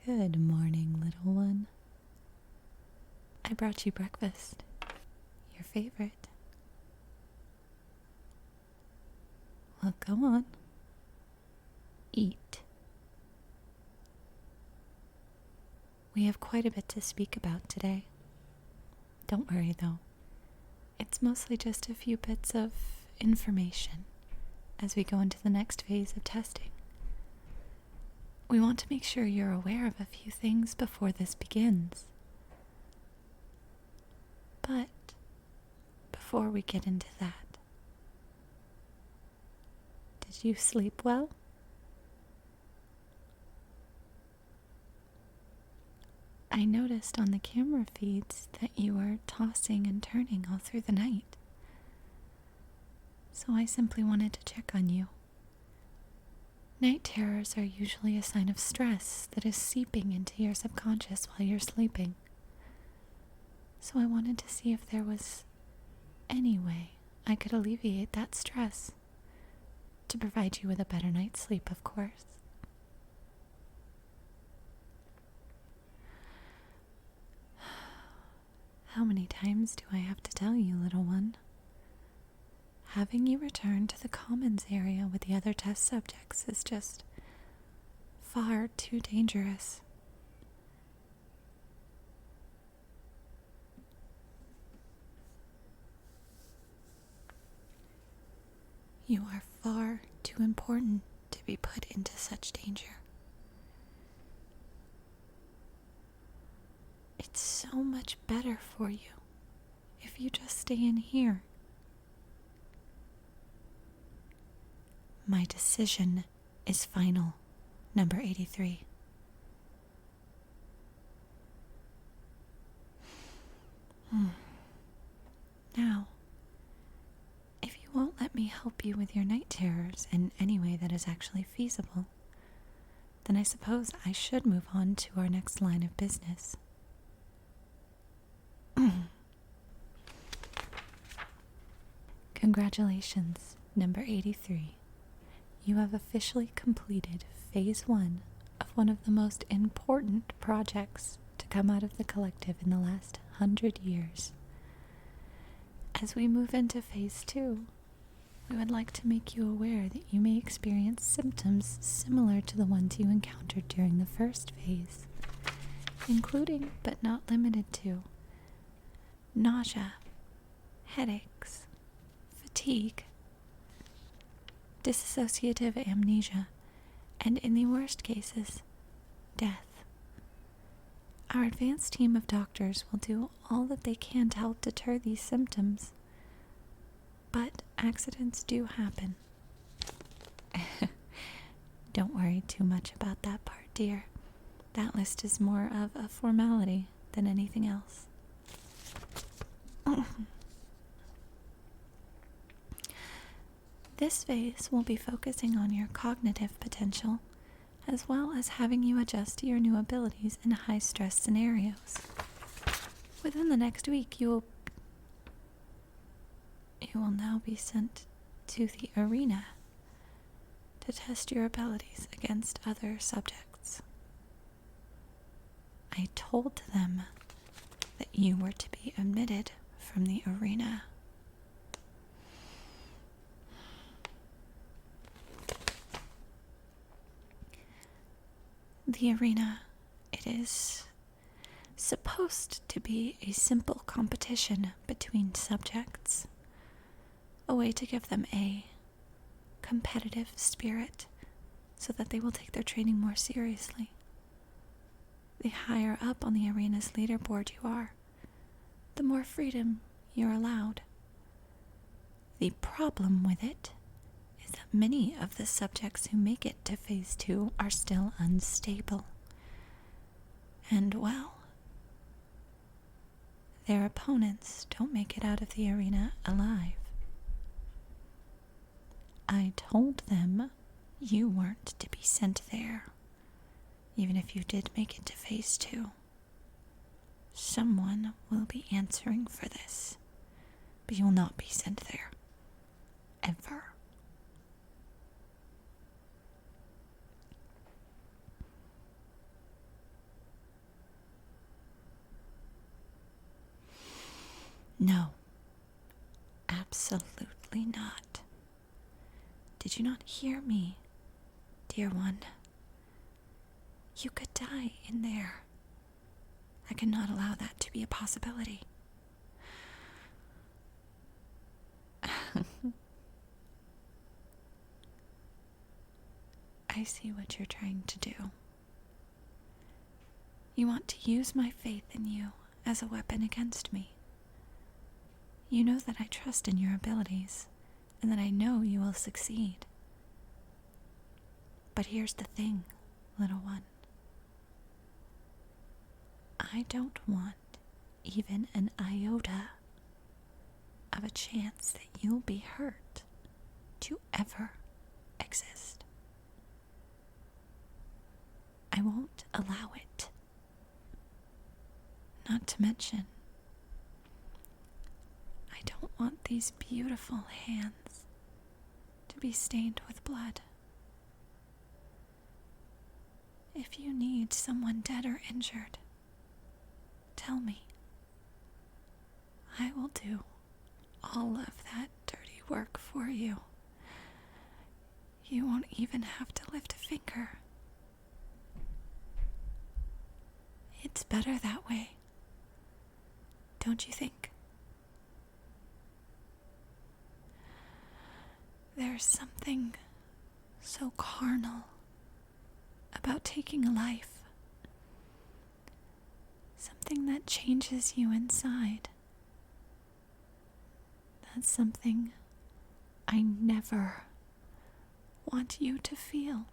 Good morning, little one. I brought you breakfast. Your favorite. Well, go on. Eat. We have quite a bit to speak about today. Don't worry, though. It's mostly just a few bits of information as we go into the next phase of testing. We want to make sure you're aware of a few things before this begins. But before we get into that, did you sleep well? I noticed on the camera feeds that you were tossing and turning all through the night. So I simply wanted to check on you. Night terrors are usually a sign of stress that is seeping into your subconscious while you're sleeping. So I wanted to see if there was any way I could alleviate that stress to provide you with a better night's sleep, of course. How many times do I have to tell you, little one? Having you return to the commons area with the other test subjects is just far too dangerous. You are far too important to be put into such danger. It's so much better for you if you just stay in here. My decision is final, number 83. Now, if you won't let me help you with your night terrors in any way that is actually feasible, then I suppose I should move on to our next line of business. Congratulations, number 83. You have officially completed phase 1 of one of the most important projects to come out of the collective in the last 100 years. As we move into phase 2, we would like to make you aware that you may experience symptoms similar to the ones you encountered during the first phase, including but not limited to nausea, headaches, fatigue, dissociative amnesia, and in the worst cases, death. Our advanced team of doctors will do all that they can to help deter these symptoms, but accidents do happen. Don't worry too much about that part, dear. That list is more of a formality than anything else. This phase will be focusing on your cognitive potential, as well as having you adjust to your new abilities in high-stress scenarios. Within the next week, you will now be sent to the arena to test your abilities against other subjects. I told them that you were to be omitted from the arena. The arena, it is supposed to be a simple competition between subjects, a way to give them a competitive spirit so that they will take their training more seriously. The higher up on the arena's leaderboard you are, the more freedom you're allowed. The problem with it is that many of the subjects who make it to phase 2 are still unstable. And well, their opponents don't make it out of the arena alive. I told them you weren't to be sent there, even if you did make it to phase 2. Someone will be answering for this, but you will not be sent there. Ever. No, absolutely not. Did you not hear me, dear one? You could die in there. I cannot allow that to be a possibility. I see what you're trying to do. You want to use my faith in you as a weapon against me. You know that I trust in your abilities, and that I know you will succeed. But here's the thing, little one. I don't want even an iota of a chance that you'll be hurt to ever exist. I won't allow it. Not to mention, I don't want these beautiful hands to be stained with blood. If you need someone dead or injured, tell me. I will do all of that dirty work for you. You won't even have to lift a finger. It's better that way, don't you think? There's something so carnal about taking a life. Something that changes you inside. That's something I never want you to feel.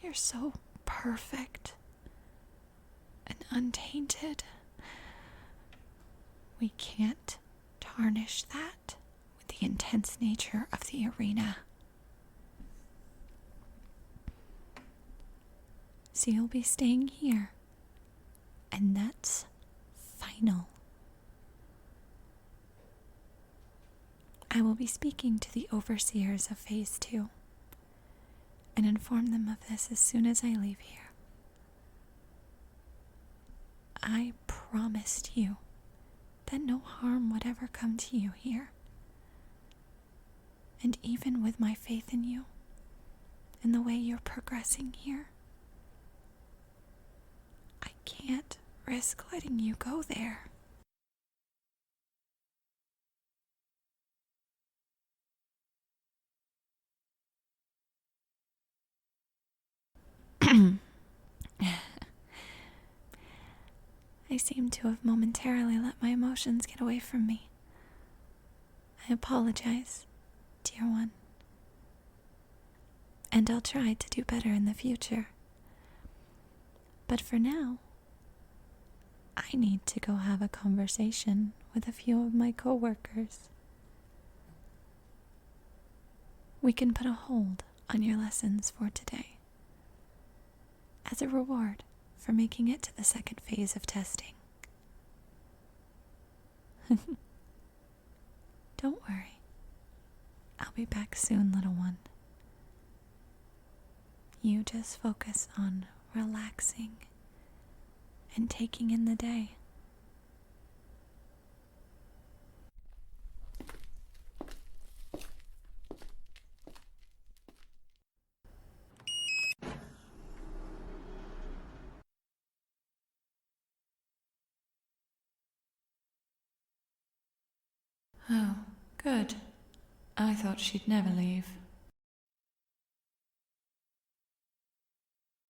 You're so perfect and untainted. We can't tarnish that with the intense nature of the arena. So you'll be staying here, and that's final. I will be speaking to the overseers of Phase 2 and inform them of this as soon as I leave here. I promised you that no harm would ever come to you here. And even with my faith in you and the way you're progressing here, I can't risk letting you go there. I seem to have momentarily let my emotions get away from me. I apologize, dear one. And I'll try to do better in the future. But for now, I need to go have a conversation with a few of my coworkers. We can put a hold on your lessons for today as a reward for making it to the second phase of testing. Don't worry. I'll be back soon, little one. You just focus on relaxing and taking in the day. Oh, good. I thought she'd never leave.